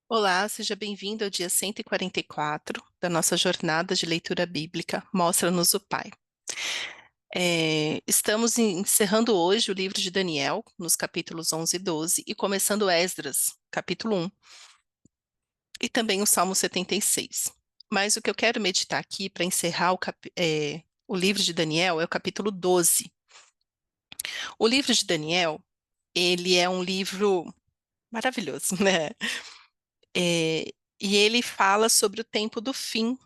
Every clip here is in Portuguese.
Olá, seja bem-vindo ao dia 144 da nossa jornada de leitura bíblica Mostra-nos o Pai. Estamos encerrando hoje o livro de Daniel, nos capítulos 11 e 12, e começando Esdras, capítulo 1, e também o Salmo 76. Mas o que eu quero meditar aqui para encerrar o livro de Daniel é o capítulo 12. O livro de Daniel, ele é um livro maravilhoso, né? E ele fala sobre o tempo do fim.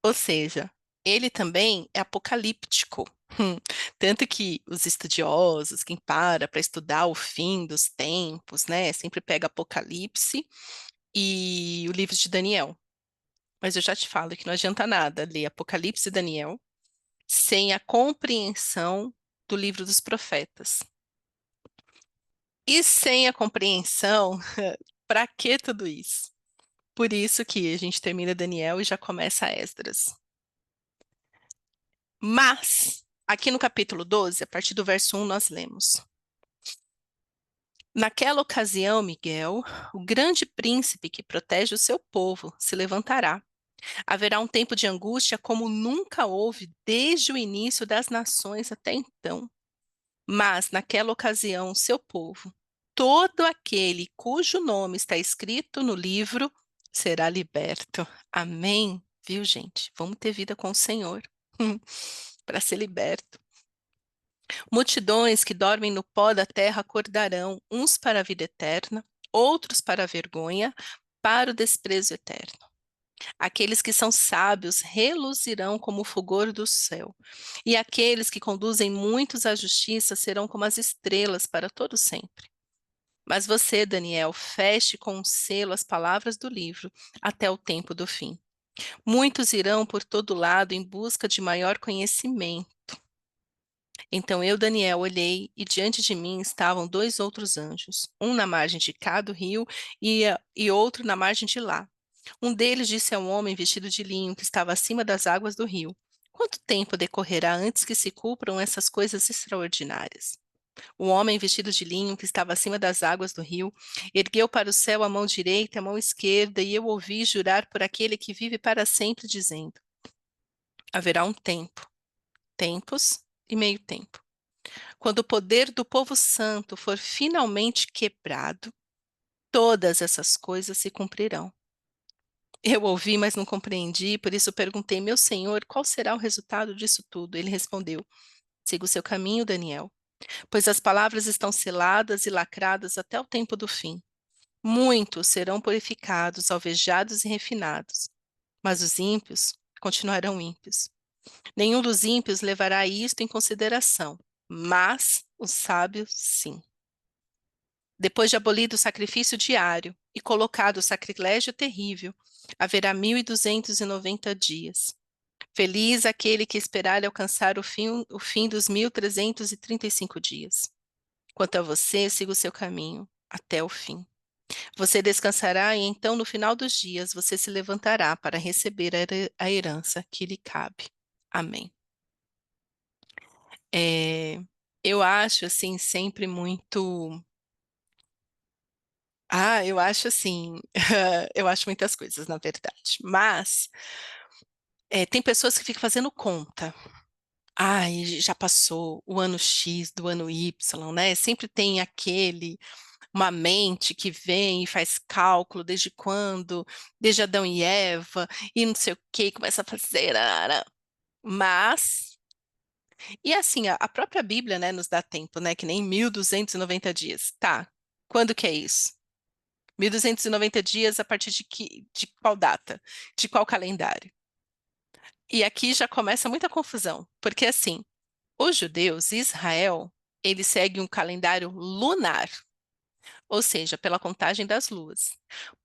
Ou seja, ele também é apocalíptico. Hum. Tanto que os estudiosos, quem para estudar o fim dos tempos, né, sempre pega Apocalipse e o livro de Daniel. Mas eu já te falo que não adianta nada ler Apocalipse e Daniel sem a compreensão do livro dos profetas. E sem a compreensão, para que tudo isso? Por isso que a gente termina Daniel e já começa Esdras. Mas, aqui no capítulo 12, a partir do verso 1, nós lemos: Naquela ocasião, Miguel, o grande príncipe que protege o seu povo, se levantará. Haverá um tempo de angústia como nunca houve desde o início das nações até então. Mas, naquela ocasião, seu povo, todo aquele cujo nome está escrito no livro, será liberto. Amém? Viu, gente? Vamos ter vida com o Senhor para ser liberto. Multidões que dormem no pó da terra acordarão, uns para a vida eterna, outros para a vergonha, para o desprezo eterno. Aqueles que são sábios reluzirão como o fulgor do céu, e aqueles que conduzem muitos à justiça serão como as estrelas para todo sempre. Mas você, Daniel, feche com um selo as palavras do livro até o tempo do fim. Muitos irão por todo lado em busca de maior conhecimento. Então eu, Daniel, olhei e diante de mim estavam dois outros anjos, um na margem de cá do rio e outro na margem de lá. Um deles disse ao homem vestido de linho que estava acima das águas do rio: Quanto tempo decorrerá antes que se cumpram essas coisas extraordinárias? O homem vestido de linho que estava acima das águas do rio ergueu para o céu a mão direita e a mão esquerda, e eu ouvi jurar por aquele que vive para sempre, dizendo: Haverá um tempo, tempos e meio tempo quando o poder do povo santo for finalmente quebrado, todas essas coisas se cumprirão. Eu ouvi, mas não compreendi, por isso perguntei, meu senhor, qual será o resultado disso tudo? Ele respondeu, siga o seu caminho, Daniel, pois as palavras estão seladas e lacradas até o tempo do fim. Muitos serão purificados, alvejados e refinados, mas os ímpios continuarão ímpios. Nenhum dos ímpios levará isto em consideração, mas os sábios, sim. Depois de abolido o sacrifício diário e colocado o sacrilégio terrível, haverá 1.290 dias. Feliz aquele que esperar alcançar o fim dos 1.335 dias. Quanto a você, siga o seu caminho até o fim. Você descansará e então, no final dos dias, você se levantará para receber a herança que lhe cabe. Amém. É, eu acho, assim, sempre muito. Eu acho assim, eu acho muitas coisas, na verdade, mas tem pessoas que ficam fazendo conta. Ai, já passou o ano X do ano Y, né? Sempre tem uma mente que vem e faz cálculo desde quando, desde Adão e Eva, e não sei o que, começa a fazer. Mas, e assim, a própria Bíblia, né, nos dá tempo, né? Que nem 1.290 dias. Tá, quando que é isso? 1.290 dias a partir de qual data? De qual calendário? E aqui já começa muita confusão, porque assim, os judeus, Israel, eles seguem um calendário lunar, ou seja, pela contagem das luas.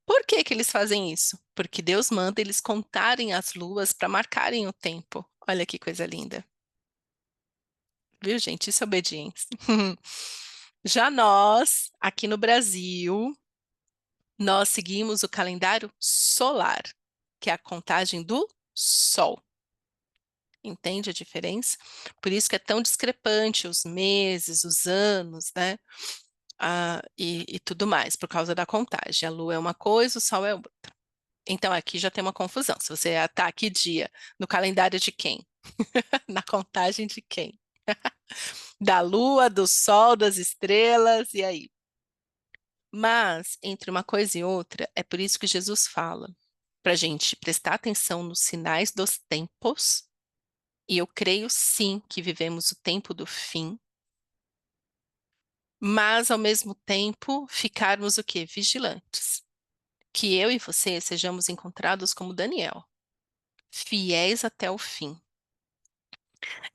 Por que que eles fazem isso? Porque Deus manda eles contarem as luas para marcarem o tempo. Olha que coisa linda. Viu, gente? Isso é obediência. Já nós, aqui no Brasil, nós seguimos o calendário solar, que é a contagem do sol. Entende a diferença? Por isso que é tão discrepante os meses, os anos, né? e tudo mais, por causa da contagem. A lua é uma coisa, o sol é outra. Então aqui já tem uma confusão. Se você está que dia? No calendário de quem? Na contagem de quem? Da lua, do sol, das estrelas, e aí? Mas, entre uma coisa e outra, é por isso que Jesus fala para a gente prestar atenção nos sinais dos tempos, e eu creio sim que vivemos o tempo do fim, mas ao mesmo tempo ficarmos o quê? Vigilantes. Que eu e você sejamos encontrados como Daniel, fiéis até o fim.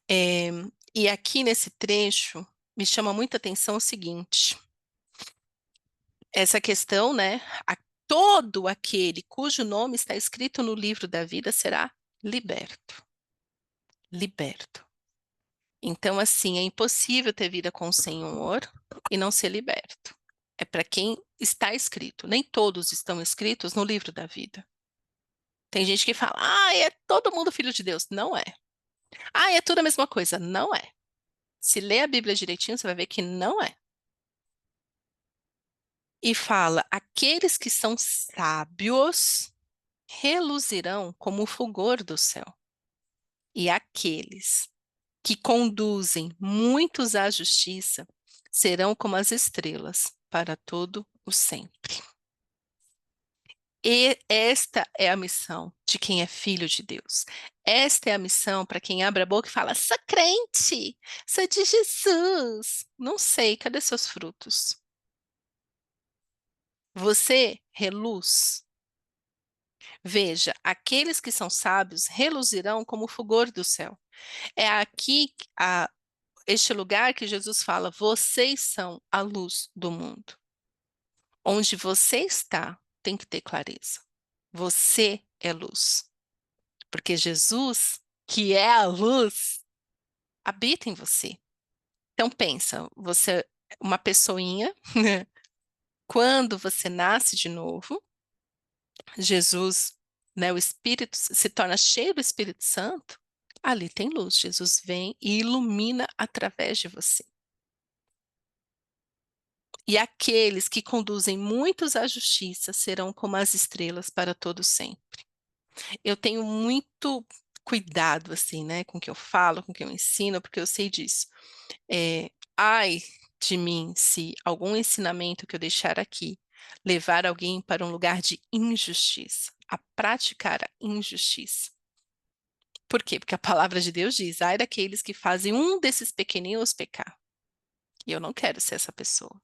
É, e aqui nesse trecho me chama muita atenção o seguinte: essa questão, né? Todo aquele cujo nome está escrito no livro da vida será liberto. Liberto. Então, assim, é impossível ter vida com o Senhor e não ser liberto. É para quem está escrito. Nem todos estão escritos no livro da vida. Tem gente que fala, é todo mundo filho de Deus. Não é. É tudo a mesma coisa. Não é. Se ler a Bíblia direitinho, você vai ver que não é. E fala: aqueles que são sábios reluzirão como o fulgor do céu. E aqueles que conduzem muitos à justiça serão como as estrelas para todo o sempre. E esta é a missão de quem é filho de Deus. Esta é a missão para quem abre a boca e fala: sou crente, sou de Jesus. Não sei, cadê seus frutos? Você reluz. Veja, aqueles que são sábios reluzirão como o fulgor do céu. É aqui, este lugar que Jesus fala: vocês são a luz do mundo. Onde você está, tem que ter clareza. Você é luz. Porque Jesus, que é a luz, habita em você. Então pensa, você é uma pessoinha, quando você nasce de novo, Jesus, né, o Espírito se torna cheio do Espírito Santo, ali tem luz. Jesus vem e ilumina através de você. E aqueles que conduzem muitos à justiça serão como as estrelas para todo sempre. Eu tenho muito cuidado, assim, né, com o que eu falo, com o que eu ensino, porque eu sei disso. Ai de mim se algum ensinamento que eu deixar aqui levar alguém para um lugar de injustiça, a praticar a injustiça. Por quê? Porque a palavra de Deus diz: ai daqueles que fazem um desses pequeninos pecar. E eu não quero ser essa pessoa.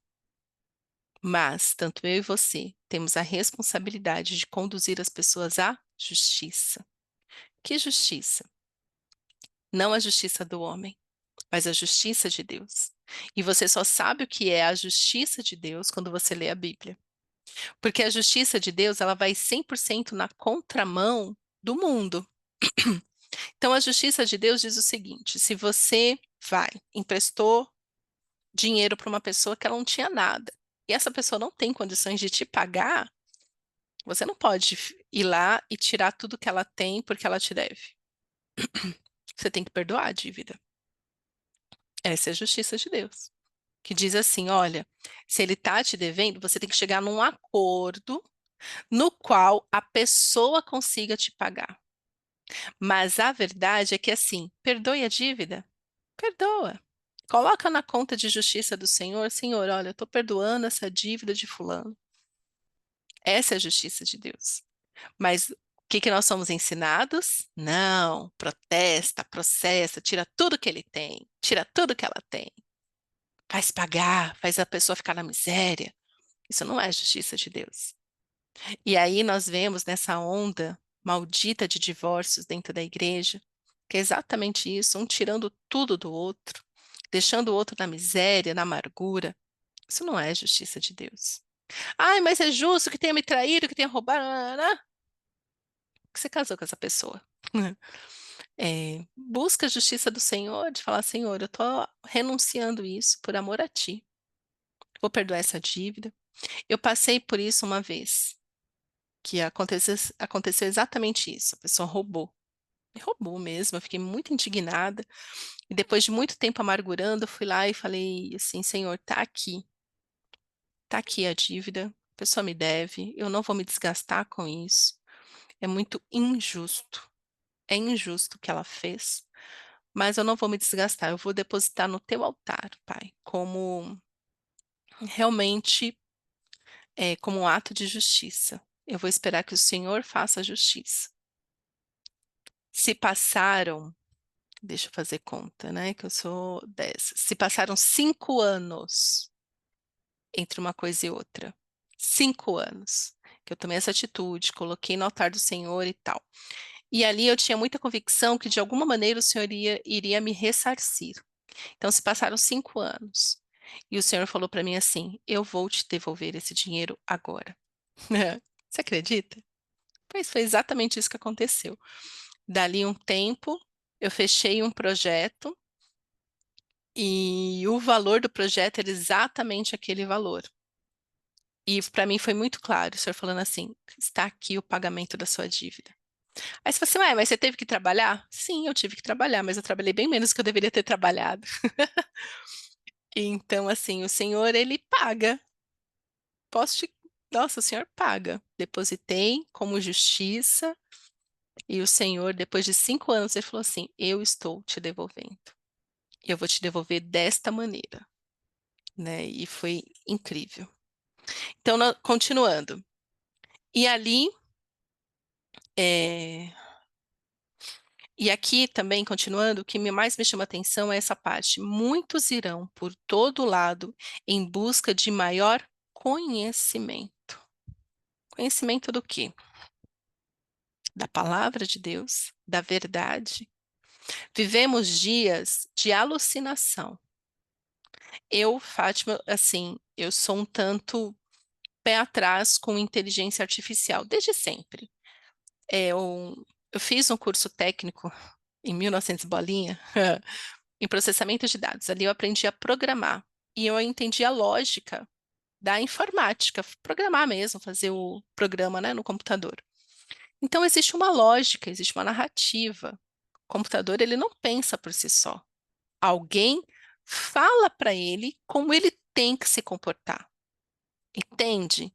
Mas, tanto eu e você, temos a responsabilidade de conduzir as pessoas à justiça. Que justiça? Não a justiça do homem, mas a justiça de Deus. E você só sabe o que é a justiça de Deus quando você lê a Bíblia. Porque a justiça de Deus, ela vai 100% na contramão do mundo. Então, a justiça de Deus diz o seguinte: se você emprestou dinheiro para uma pessoa que ela não tinha nada, e essa pessoa não tem condições de te pagar, você não pode ir lá e tirar tudo que ela tem porque ela te deve. Você tem que perdoar a dívida. Essa é a justiça de Deus, que diz assim: olha, se ele está te devendo, você tem que chegar num acordo no qual a pessoa consiga te pagar. Mas a verdade é que assim, perdoe a dívida, perdoa. Coloca na conta de justiça do Senhor: Senhor, olha, eu estou perdoando essa dívida de fulano. Essa é a justiça de Deus. Mas o que nós somos ensinados? Não, protesta, processa, tira tudo que ele tem, tira tudo que ela tem. Faz pagar, faz a pessoa ficar na miséria. Isso não é justiça de Deus. E aí nós vemos nessa onda maldita de divórcios dentro da igreja, que é exatamente isso, um tirando tudo do outro, deixando o outro na miséria, na amargura. Isso não é justiça de Deus. Ai, mas é justo que tenha me traído, que tenha roubado. Que você casou com essa pessoa. Busca a justiça do Senhor, de falar: Senhor, eu estou renunciando isso por amor a Ti. Vou perdoar essa dívida. Eu passei por isso uma vez, que aconteceu exatamente isso. A pessoa roubou. Me roubou mesmo, eu fiquei muito indignada. E depois de muito tempo amargurando, eu fui lá e falei assim: Senhor, tá aqui. tá aqui a dívida, a pessoa me deve, eu não vou me desgastar com isso. É muito injusto. É injusto o que ela fez, mas eu não vou me desgastar. Eu vou depositar no teu altar, Pai, como realmente como um ato de justiça. Eu vou esperar que o Senhor faça a justiça. Se passaram, deixa eu fazer conta, né? Que eu sou dessa. Se passaram 5 anos entre uma coisa e outra. 5 anos que eu tomei essa atitude, coloquei no altar do Senhor e tal. E ali eu tinha muita convicção que de alguma maneira o Senhor iria me ressarcir. Então se passaram 5 anos. E o Senhor falou para mim assim: eu vou te devolver esse dinheiro agora. Você acredita? Pois foi exatamente isso que aconteceu. Dali um tempo, eu fechei um projeto e o valor do projeto era exatamente aquele valor. E para mim foi muito claro, o senhor falando assim: está aqui o pagamento da sua dívida. Aí você fala assim, ué, mas você teve que trabalhar? Sim, eu tive que trabalhar, mas eu trabalhei bem menos do que eu deveria ter trabalhado. Então, assim, o senhor, ele paga. Posso te... Nossa, o senhor paga. Depositei como justiça e o senhor, depois de 5 anos, ele falou assim: eu estou te devolvendo. Eu vou te devolver desta maneira, né? E foi incrível. Então, continuando. E ali, é, e aqui também, continuando, o que mais me chama atenção é essa parte. Muitos irão por todo lado em busca de maior conhecimento. Conhecimento do quê? Da palavra de Deus, da verdade. Vivemos dias de alucinação. Eu, Fátima, assim, eu sou um tanto pé atrás com inteligência artificial, desde sempre. Eu fiz um curso técnico em 1900 bolinha, em processamento de dados. Ali eu aprendi a programar e eu entendi a lógica da informática, programar mesmo, fazer o programa, né, no computador. Então existe uma lógica, existe uma narrativa. O computador ele não pensa por si só. Alguém fala para ele como ele tem que se comportar. Entende?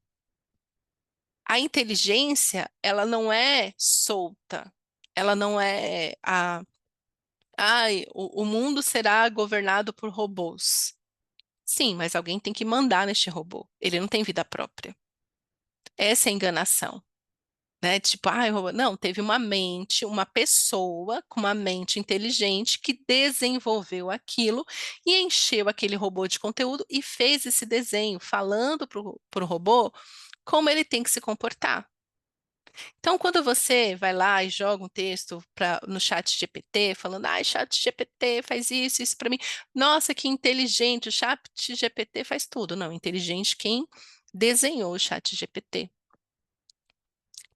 A inteligência, ela não é solta. Ela não é o mundo será governado por robôs. Sim, mas alguém tem que mandar neste robô. Ele não tem vida própria. Essa é a enganação, né? Tipo, o robô. Não, teve uma mente, uma pessoa com uma mente inteligente que desenvolveu aquilo e encheu aquele robô de conteúdo e fez esse desenho, falando para o robô como ele tem que se comportar. Então, quando você vai lá e joga um texto no chat GPT, falando, chat GPT faz isso para mim. Nossa, que inteligente, o chat GPT faz tudo. Não, inteligente quem desenhou o chat GPT.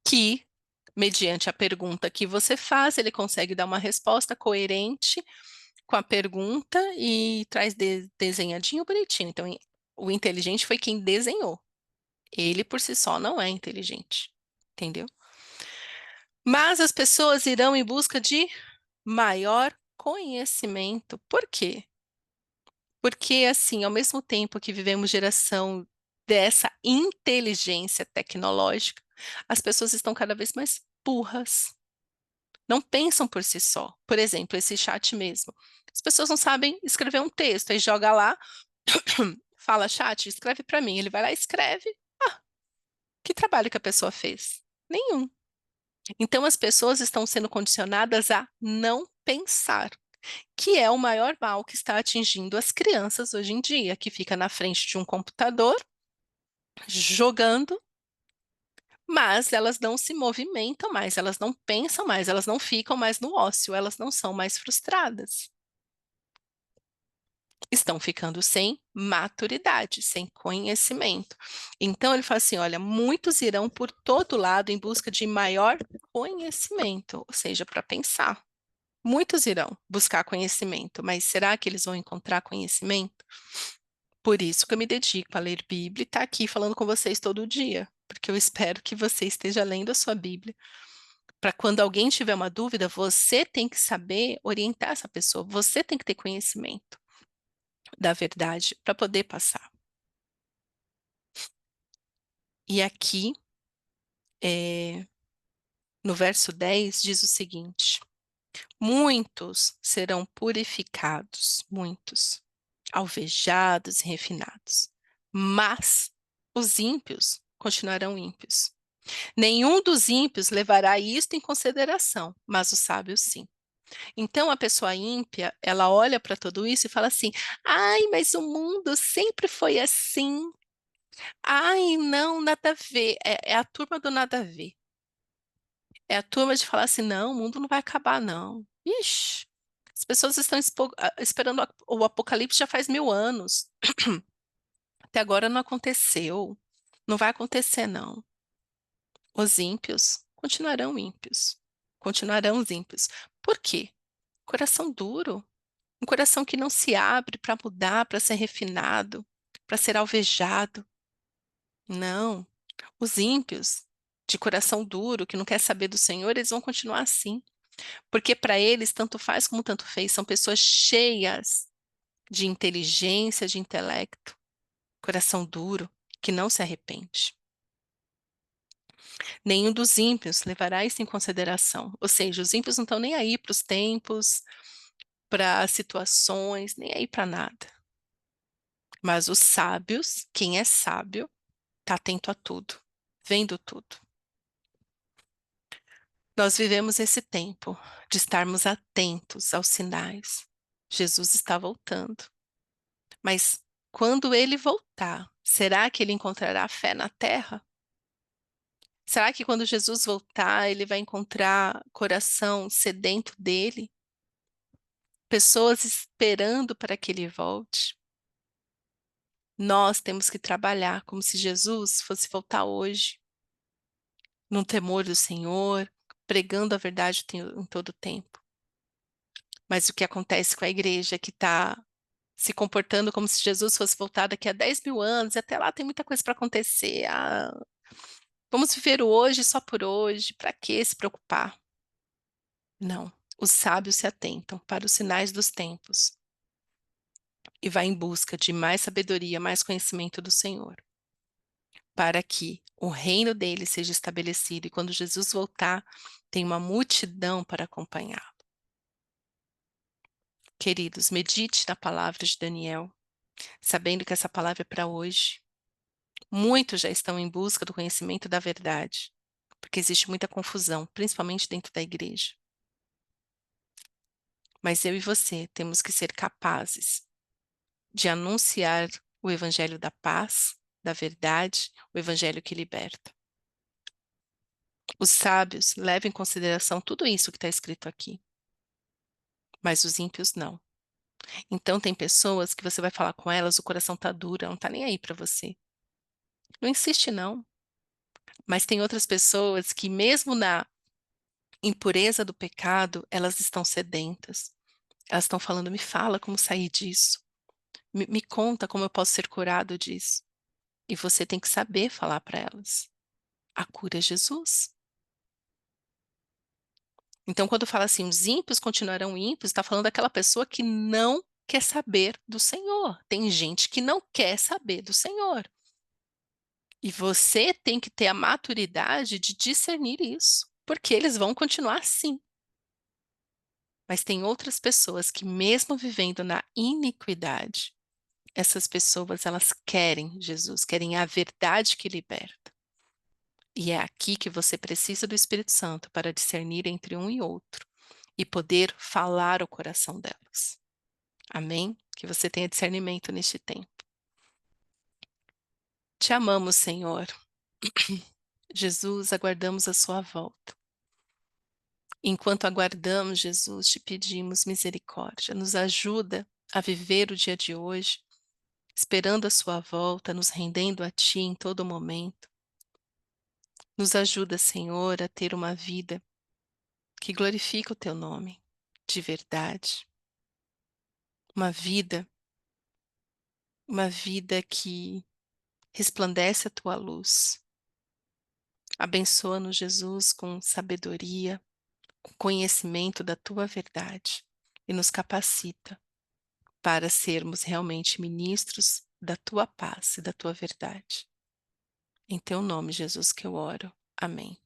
Que, mediante a pergunta que você faz, ele consegue dar uma resposta coerente com a pergunta e traz desenhadinho bonitinho. Então, o inteligente foi quem desenhou. Ele, por si só, não é inteligente. Entendeu? Mas as pessoas irão em busca de maior conhecimento. Por quê? Porque, assim, ao mesmo tempo que vivemos geração dessa inteligência tecnológica, as pessoas estão cada vez mais burras. Não pensam por si só. Por exemplo, esse chat mesmo. As pessoas não sabem escrever um texto, aí joga lá, fala, chat, escreve para mim. Ele vai lá e escreve. Que trabalho que a pessoa fez? Nenhum. Então, as pessoas estão sendo condicionadas a não pensar, que é o maior mal que está atingindo as crianças hoje em dia, que fica na frente de um computador jogando, mas elas não se movimentam mais, elas não pensam mais, elas não ficam mais no ócio, elas não são mais frustradas. Estão ficando sem maturidade, sem conhecimento. Então ele fala assim: olha, muitos irão por todo lado em busca de maior conhecimento, ou seja, para pensar. Muitos irão buscar conhecimento, mas será que eles vão encontrar conhecimento? Por isso que eu me dedico a ler Bíblia e estar aqui falando com vocês todo dia, porque eu espero que você esteja lendo a sua Bíblia. Para quando alguém tiver uma dúvida, você tem que saber orientar essa pessoa, você tem que ter conhecimento da verdade para poder passar. E aqui, no verso 10 diz o seguinte: muitos serão purificados, muitos, alvejados e refinados, mas os ímpios continuarão ímpios. Nenhum dos ímpios levará isto em consideração, mas os sábios sim. Então a pessoa ímpia, ela olha para tudo isso e fala assim: ai, mas o mundo sempre foi assim. Ai, não, nada a ver. É a turma do nada a ver. É a turma de falar assim: não, o mundo não vai acabar, não. Ixi, as pessoas estão esperando o apocalipse já faz 1000 anos. Até agora não aconteceu. Não vai acontecer, não. Os ímpios continuarão ímpios. Continuarão os ímpios. Por quê? Coração duro. Um coração que não se abre para mudar, para ser refinado, para ser alvejado. Não. Os ímpios, de coração duro, que não quer saber do Senhor, eles vão continuar assim. Porque para eles, tanto faz como tanto fez, são pessoas cheias de inteligência, de intelecto, coração duro, que não se arrepende. Nenhum dos ímpios levará isso em consideração. Ou seja, os ímpios não estão nem aí para os tempos, para as situações, nem aí para nada. Mas os sábios, quem é sábio, está atento a tudo, vendo tudo. Nós vivemos esse tempo de estarmos atentos aos sinais. Jesus está voltando. Mas quando ele voltar, será que ele encontrará fé na terra? Será que quando Jesus voltar, ele vai encontrar coração sedento dele? Pessoas esperando para que ele volte? Nós temos que trabalhar como se Jesus fosse voltar hoje, no temor do Senhor, pregando a verdade em todo o tempo. Mas o que acontece com a igreja que está se comportando como se Jesus fosse voltar daqui a 10.000 anos, e até lá tem muita coisa para acontecer. Vamos viver o hoje só por hoje, para que se preocupar? Não. Os sábios se atentam para os sinais dos tempos e vai em busca de mais sabedoria, mais conhecimento do Senhor, para que o reino dele seja estabelecido e quando Jesus voltar, tem uma multidão para acompanhá-lo. Queridos, medite na palavra de Daniel, sabendo que essa palavra é para hoje. Muitos já estão em busca do conhecimento da verdade, porque existe muita confusão, principalmente dentro da igreja. Mas eu e você temos que ser capazes de anunciar o evangelho da paz, da verdade, o evangelho que liberta. Os sábios levam em consideração tudo isso que está escrito aqui, mas os ímpios não. Então tem pessoas que você vai falar com elas, o coração está duro, ela não está nem aí para você. Não insiste não. Mas tem outras pessoas que mesmo na impureza do pecado, elas estão sedentas. Elas estão falando, me fala como sair disso. Me conta como eu posso ser curado disso. E você tem que saber falar para elas. A cura é Jesus. Então, quando fala assim, os ímpios continuarão ímpios, está falando daquela pessoa que não quer saber do Senhor. Tem gente que não quer saber do Senhor. E você tem que ter a maturidade de discernir isso, porque eles vão continuar assim. Mas tem outras pessoas que, mesmo vivendo na iniquidade, essas pessoas, elas querem Jesus, querem a verdade que liberta. E é aqui que você precisa do Espírito Santo para discernir entre um e outro e poder falar o coração delas. Amém? Que você tenha discernimento neste tempo. Te amamos, Senhor. Jesus, aguardamos a sua volta. Enquanto aguardamos, Jesus, te pedimos misericórdia. Nos ajuda a viver o dia de hoje, esperando a sua volta, nos rendendo a ti em todo momento. Nos ajuda, Senhor, a ter uma vida que glorifica o teu nome, de verdade. Uma vida que resplandece a tua luz. Abençoa-nos, Jesus, com sabedoria, com conhecimento da tua verdade e nos capacita para sermos realmente ministros da tua paz e da tua verdade. Em teu nome, Jesus, que eu oro. Amém.